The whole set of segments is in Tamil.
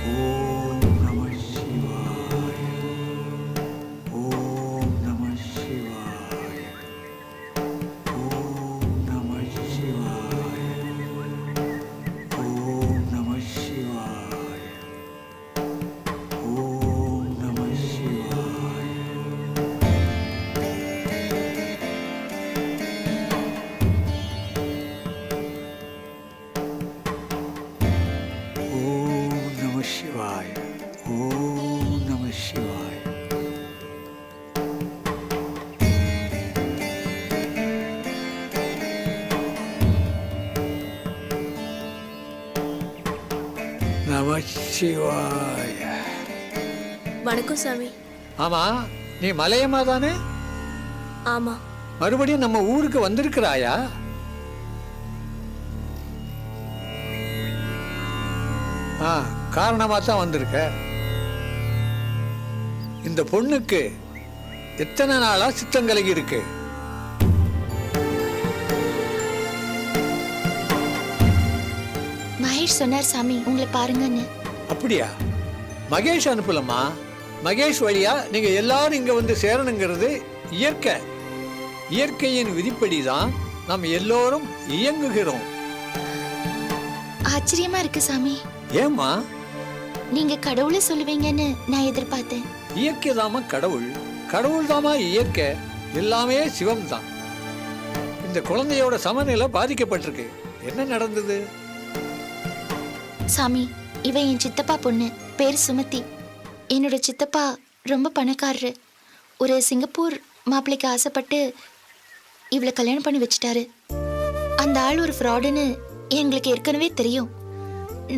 ஓம் நம சிவாய. ஓம் நம சிவாய. ஓம் நம சிவாய. ஓம் நம சிவாய. ஓம் நம சிவாய. ஓம் நம சிவாய. ஓம் நம சிவாய. நமச்சிவாய. வணக்கம் சாமி. ஆமா, நீ மலையம்மா தானே? ஆமா. மறுபடியும் நம்ம ஊருக்கு வந்திருக்கிறாயா? காரணமா தான் வந்திருக்க. இந்த பொண்ணுக்கு எத்தனை நாளா சித்தம் கலகி இருக்கு? மகேஷ் சொன்னார் சாமி உங்களை பாருங்கன்னு. அப்படியா? மகேஷ் அனுப்பலமா? மகேஷ் வழியா நீங்க எல்லாரும் இங்க வந்து சேரணுங்கிறது இயற்கை. இயற்கையின் விதிப்படிதான் நாம் எல்லோரும் இயங்குகிறோம். ஆச்சரியமா இருக்கு சாமி. ஏமா? நீங்க கடவுளை சொல்லுவீங்கன்னு நான் எதிர்பார்த்தேன். இயற்கை தாமா கடவுள், கடவுள் தாமா இயற்கை, எல்லாமே சிவம் தான். இந்த குழந்தையோட சமநிலை பாதிக்கப்பட்டிருக்கு. என்ன நடந்தது? சாமி, இவ என் சித்தப்பா பொண்ணு, பேர் சுமதி. என்னோட சித்தப்பா ரொம்ப பணக்காரரு. ஒரு சிங்கப்பூர் மாப்பிள்ளைக்கு ஆசைப்பட்டு இவளை கல்யாணம் பண்ணி வச்சுட்டாரு. அந்த ஆள் ஒரு ஃப்ராடுன்னு எங்களுக்கு ஏற்கனவே தெரியும்.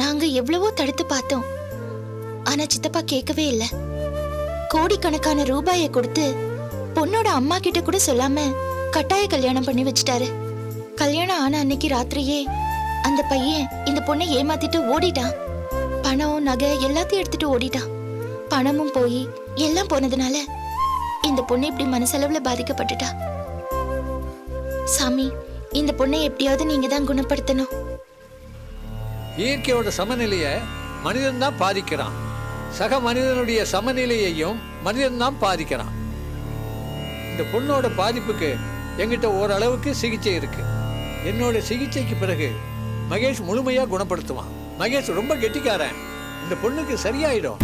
நாங்க எவ்வளவோ தடுத்து பார்த்தோம். ஆனா சித்தப்பா கேட்கவே இல்லை. கோடிக்கணக்கான ரூபாயை கொடுத்து பொண்ணோட அம்மா கிட்ட கூட சொல்லாம கட்டாய கல்யாணம் பண்ணி வச்சுட்டாரு. கல்யாணம் ஆன அன்னைக்கு ராத்திரியே அந்த பையன் இந்த பொண்ணை ஏமாத்திட்டு ஓடிட்டான். பணம் நகை எல்லாத்தையும் எடுத்துட்டு ஓடிட்டான். பணமும் போய் எல்லாம் போனதுனால இந்த பொண்ணு இப்படி மனசளவுல பாதிக்கப்பட்டுட்டா. சாமி, இந்த பொண்ணை எப்படியாவது நீங்க தான் குணப்படுத்தணும். இயற்கையோட சமநிலையை மனிதன் தான் பாதிக்கிறான். சக மனிதனுடைய சமநிலையையும் மனிதன் தான் பாதிக்கிறான். இந்த பொண்ணோட பாதிப்புக்கு எங்கிட்ட ஓரளவுக்கு சிகிச்சை இருக்கு. என்னோட சிகிச்சைக்கு பிறகு மகேஷ் முழுமையா குணப்படுத்துவான். மகேஷ் ரொம்ப கெட்டிக்காரன். இந்த பொண்ணுக்கு சரியாயிடும்.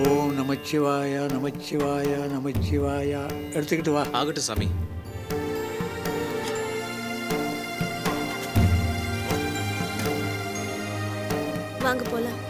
ஓம் நமச்சிவாயா, நமச்சிவாயா, நமச்சிவாயா. எடுத்துக்கிட்டு வா. ஆகட்டும் சாமி. வாங்க போலாம்.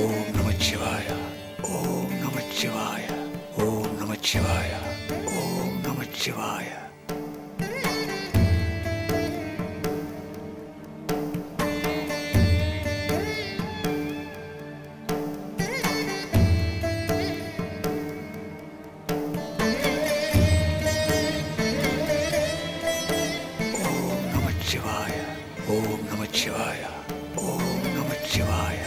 Om Namachivaya. Om Namachivaya. Om Namachivaya. Om Namachivaya. Om Namachivaya. Om Namachivaya. Om Namachivaya.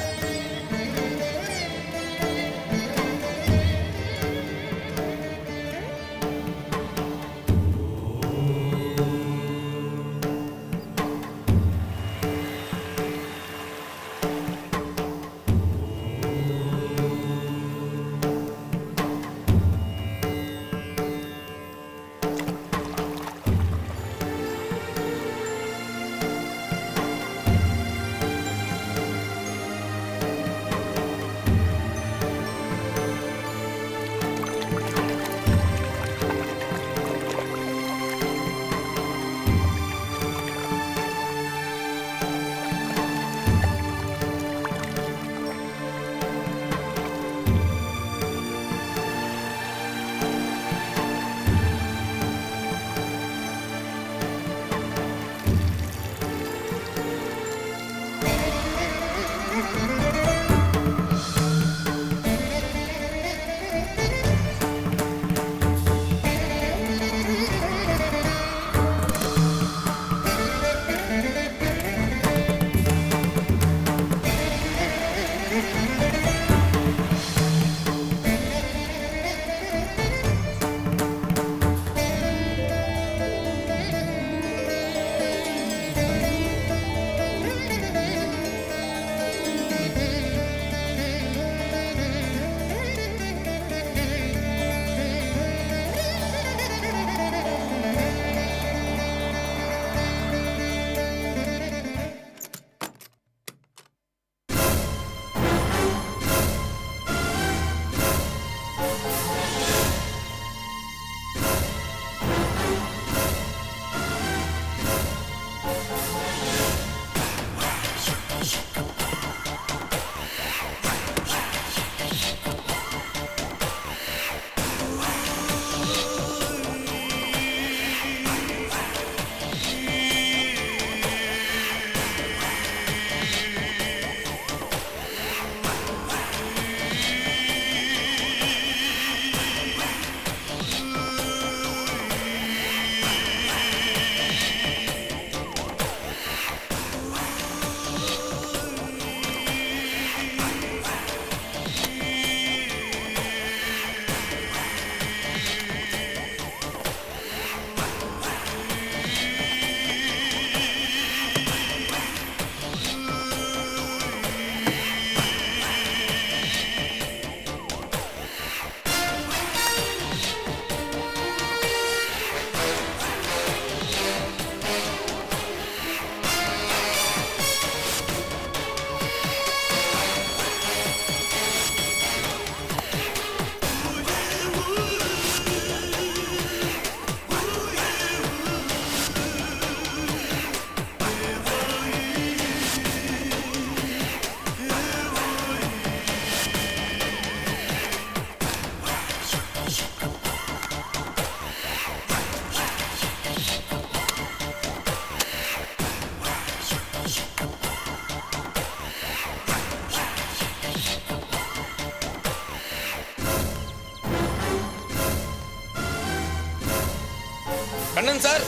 Kannan sir,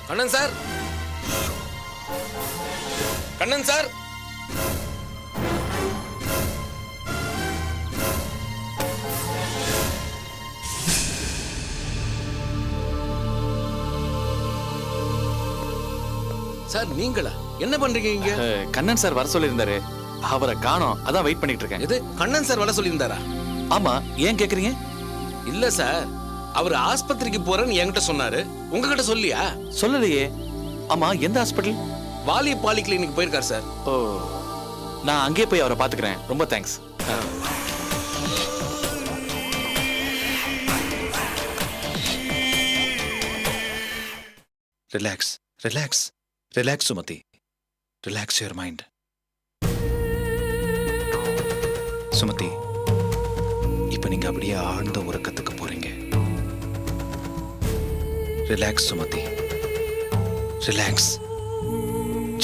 Kannan sir, Kannan sir. Sir நீங்களா? என்ன பண்றீங்க இங்க? கண்ணன் சார் வர சொல்லியிருந்தாரு, அவரை காணோம், அதான் வெயிட் பண்ணிட்டு இருக்கேன். எது, கண்ணன் சார் வர சொல்லியிருந்தாரா? ஆமா, ஏன் கேக்குறீங்க? இல்ல சார், அவர் ஆஸ்பத்திரிக்கு போறேன்னு என்கிட்ட சொன்னாரு. உங்ககிட்ட சொல்லியா? சொல்லலையே. ஆமா, எந்த ஹாஸ்பிட்டல்? வாலி பாலி கிளினிக் போயிருக்காரு சார். ஓ, நான் அங்கேயே போய் அவரை பாத்துக்கிறேன். ரொம்ப thanks. Relax, relax, relax Sumathi. Relax your mind. Sumathi, இப்ப நீங்க அப்படியே ஆழ்ந்த உறக்கத்துக்கு போறீங்க. Relax Sumathi, relax,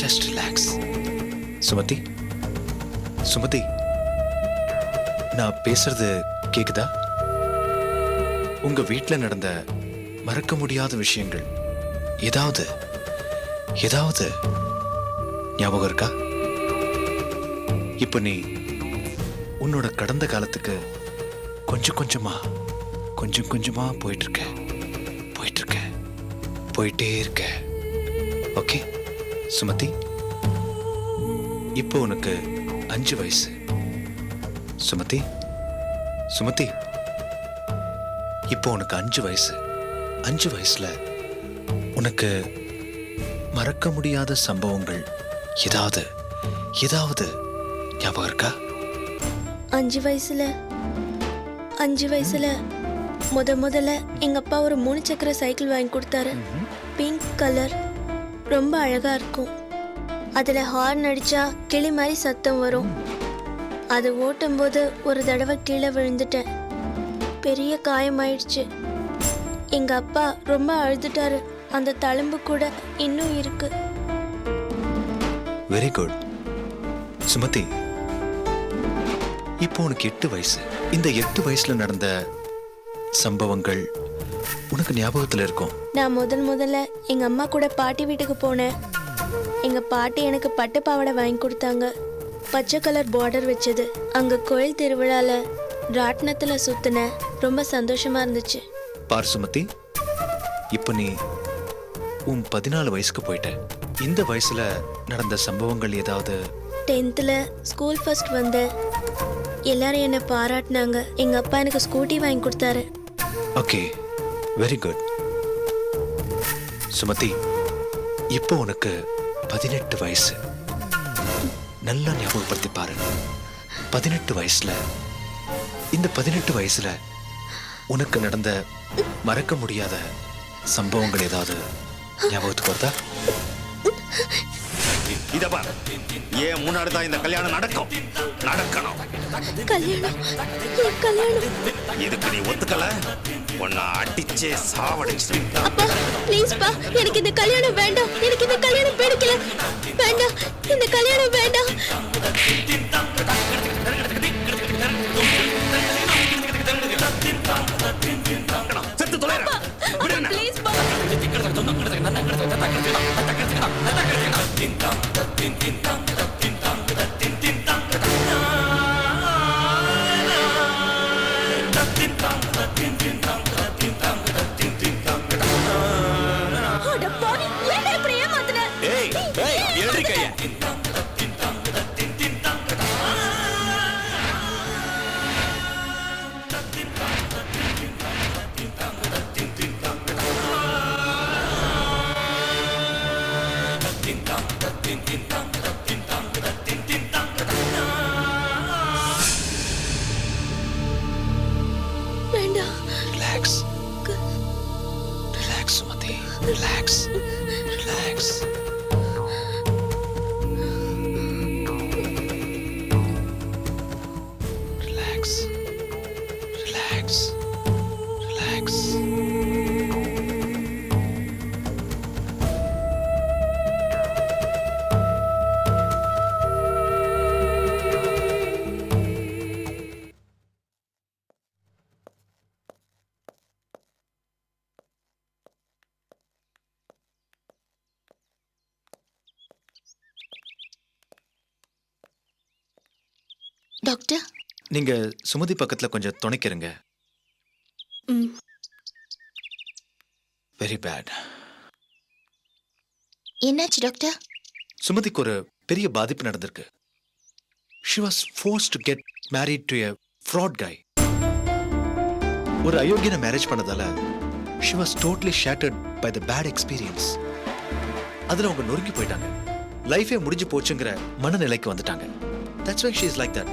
just relax. Sumathi, Sumathi, நான் பேசுறது கேக்குதா? உங்க வீட்ல நடந்த மறக்க முடியாத விஷயங்கள் ஏதாவது ஏதாவது ஞாபகம் இருக்கா? இப்ப நீ உன்னோட கடந்த காலத்துக்கு கொஞ்சம் கொஞ்சமா போயிட்டு இருக்க, போயிட்டே இருக்க. ஓகே சுமதி, இப்போ உனக்கு 5 வயசு. சுமதி, சுமதி, இப்போ உனக்கு 5 வயசு. 5 வயசுல உனக்கு மறக்க முடியாத சம்பவங்கள் ஏதாவது ஞாபகம் இருக்கா? 5 வயசுல முதல்ல எங்க அப்பா ஒரு 3 சக்கர சைக்கிள் வாங்கி கொடுத்தாரு. பிங்க் கலர், ரொம்ப அழகா இருக்கும். அதுல ஹார்ன் அடிச்சா கிளி மாதிரி சத்தம் வரும். அதை ஓட்டும் போது ஒரு தடவை கீழே விழுந்துட்டேன். பெரிய காயமாயிடுச்சு. எங்க அப்பா ரொம்ப அழுதுட்டாரு. அந்த தழும்பு கூட இன்னும் இருக்கு. Very good Sumathi. இப்போ உனக்கு 8 வயசு. இந்த 8 வயசுல நடந்த சம்பவங்கள் உனக்கு ஞாபகத்துல இருக்கும். நான் முதல்ல எங்க அம்மா கூட பாட்டி வீட்டுக்கு போனேன். எங்க பாட்டி எனக்கு பட்டு பாவாடை வாங்கி கொடுத்தாங்க, பச்சை கலர் பார்டர் வச்சது. அங்க கோயில் திருவிழால ராட்டினத்துல சுத்தினேன். ரொம்ப சந்தோஷமா இருந்துச்சு. பார் சுமதி, இப்போ நீ உன் 14 வயசுக்கு போயிட்ட. இந்த வயசுல நடந்த சம்பவங்கள் ஏதாவது? 10th ஸ்கூல் ஃபர்ஸ்ட் வந்தேன். எல்லாரும் என்னை பாராட்டினாங்க. எங்க அப்பா எனக்கு ஸ்கூட்டி வாங்கி கொடுத்தாரு. Okay, very good Sumathi. இப்போ உனக்கு 18 வயசு. நல்லா ஞாபகப்படுத்தி பாரு. 18 வயசுல, இந்த 18 வயசுல உனக்கு நடந்த மறக்க முடியாத சம்பவங்கள் ஏதாவது ஞாபகத்துக்கு வருதா? இத பாரு, ஏன் முன்னாடி தான் இந்த கல்யாணம் நடக்கணும். கல்யாணம். இதுக்கு நீ ஒத்துக்கல, உன்னை அடிச்சே சாவடிச்சு. அப்பா ப்ளீஸ் பா, எனக்கு இந்த கல்யாணம் வேண்டாம். எனக்கு இந்த கல்யாணம் பிடிக்கல. வேண்டாம், இந்த கல்யாணம் வேண்டாம். செத்து தொலைறா. ப்ளீஸ் பா. அட பாவி, ஏன் இப்படி ஏமாத்துன? ஏய் எழுதி கைய. வேண்டாம். Relax, relax Sumathi, relax, relax. Relax, relax, relax. Doctor நீங்க சுமதி பக்கத்துல கொஞ்சம் துணைக்கிறங்க. ம் வெரி பேட். என்னாச்சு டாக்டர்? சுமதிக்கு ஒரு பெரிய பாதிப்பு நடந்திருக்கு. She was forced to get married to a fraud guy. ஒரு அயோக்கியனை marriage பண்ணதால she was totally shattered by the bad experience. அதுல அவங்க நொறுங்கி போயிட்டாங்க. லைஃபே முடிஞ்சு போச்சுங்கிற மனநிலைக்கு வந்துட்டாங்க. That's why she is like that.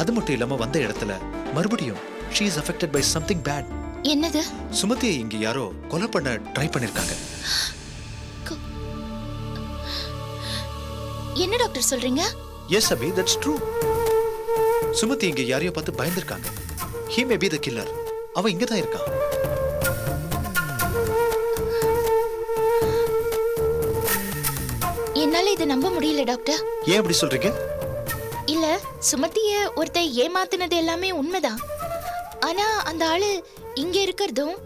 அது மட்டும் இல்லாம வந்த இடத்துல மறுபடியும் she is affected by something bad. என்னது? சுமதியை இங்க யாரோ கொலை பண்ண ட்ரை பண்ணிருக்காங்க. என்ன டாக்டர் சொல்றீங்க? Yes, Abhi, that's true. Sumathi இங்க யாரையோ பார்த்து பயந்திருக்காங்க. He may be the killer. அவ இங்க தான் இருக்கா. என்னால இதை நம்ப முடியல டாக்டர். ஏன் அப்படி சொல்றீங்க? இல்ல, சுமதிய ஒருத்தன் ஏமாத்துனது எல்லாமே உண்மைதான். ஆனா அந்த ஆளு இங்க இருக்கிறதும்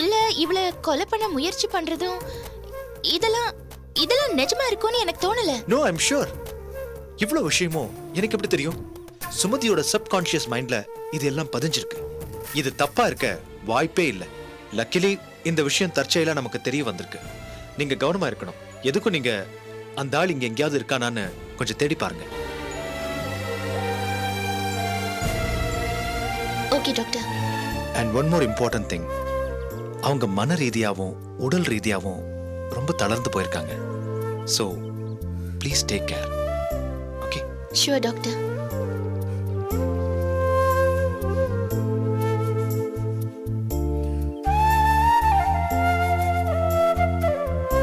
இல்ல இவளை கொலை பண்ண முயற்சி பண்றதும் இதெல்லாம் நிஜமா இருக்கும்னு எனக்கு தோணல. No, I'm sure. இவ்வளவு விஷயமும் எனக்கு எப்படி தெரியும்? சுமதியோட சப்கான்ஷியஸ் மைண்ட்ல இது எல்லாம் பதிஞ்சிருக்கு. இது தப்பா இருக்க வாய்ப்பே இல்லை. லக்கிலி இந்த விஷயம் தற்செயலா நமக்கு தெரிய வந்திருக்கு. நீங்க கவனமா இருக்கணும். எதுக்கும் நீங்க அந்த ஆள் இங்க எங்கேயாவது இருக்கானான்னு கொஞ்சம் தேடி பாருங்க. Okay doctor. And one more important thing, அவங்க மன ரீதியாகவும் உடல் ரீதியாகவும் ரொம்ப தளர்ந்து போயிருக்காங்க. So please take care. Okay? Sure doctor.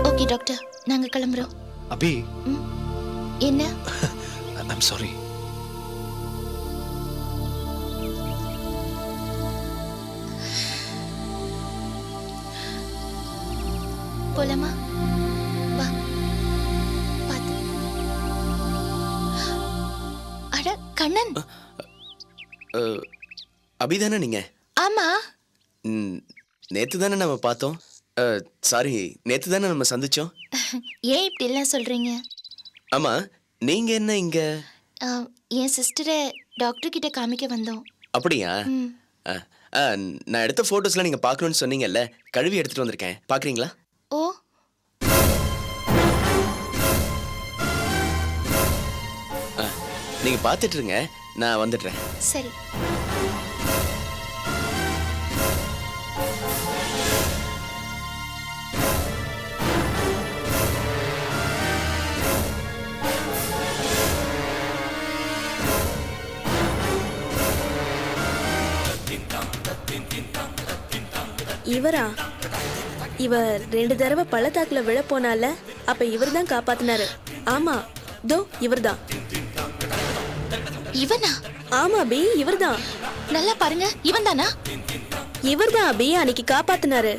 Okay doctor, நாங்க கிளம்புறோம். அபி, என்ன? I'm sorry. போலாமா? வா, பாத்து. அட கண்ணன். அபிதானே நீங்க? ஆமா. நேத்து தானே நம்ம பார்த்தோம். சாரி, நேத்து தானே நம்ம சந்திச்சோம். ஏன் இப்படி எல்லாம் சொல்றீங்க? ஆமா, நீங்க என்ன இங்க? என் சிஸ்டரை டாக்டர் கிட்ட காமிக்க வந்தோம். அப்படியா? நான் எடுத்த போட்டோஸ்லாம் நீங்க பார்க்கணும்னு சொன்னீங்கல்ல, கழுவி எடுத்துட்டு வந்திருக்கேன். பாக்குறீங்களா? ஓ, நீங்க பார்த்துட்டு இருங்க, நான் வந்துடுறேன். சரி. இவரா? இவர் 2 தடவை பள்ளத்தாக்குல விழ போனால அப்ப இவர் தான் காப்பாத்தினாரு. ஆமா, தோ இவர்தான். இவனா? ஆமா அபி, இவர்தான். நல்லா பாருங்க, இவன் தானா? இவர்தான் அபி அன்னைக்கு காப்பாத்தினாரு.